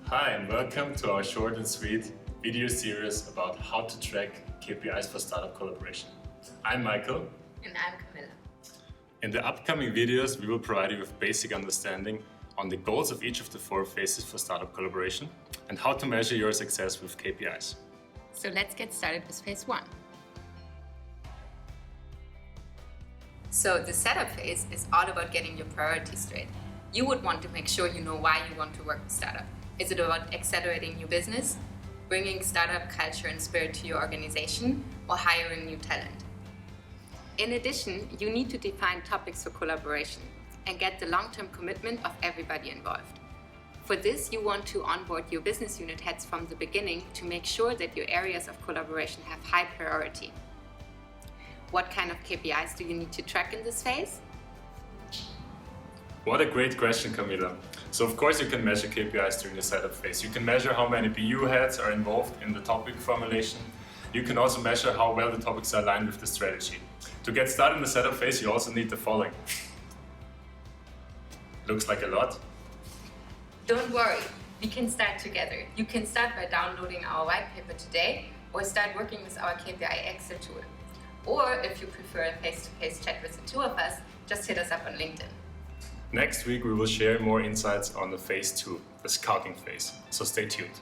Hi and welcome to our short and sweet video series about how to track KPIs for startup collaboration. I'm Michael. And I'm Camilla. In the upcoming videos, we will provide you with basic understanding on the goals of each of the 4 phases for startup collaboration and how to measure your success with KPIs. So let's get started with phase 1. So the setup phase is all about getting your priorities straight. You would want to make sure you know why you want to work with startup. Is it about accelerating your business, bringing startup culture and spirit to your organization, or hiring new talent? In addition, you need to define topics for collaboration and get the long-term commitment of everybody involved. For this, you want to onboard your business unit heads from the beginning to make sure that your areas of collaboration have high priority. What kind of KPIs do you need to track in this phase? What a great question, Camilla. So of course you can measure KPIs during the setup phase. You can measure how many BU heads are involved in the topic formulation. You can also measure how well the topics are aligned with the strategy. To get started in the setup phase, you also need the following. Looks like a lot. Don't worry, we can start together. You can start by downloading our white paper today or start working with our KPI Excel tool. Or if you prefer a face-to-face chat with the two of us, just hit us up on LinkedIn. Next week we will share more insights on the phase 2, the scouting phase, so stay tuned.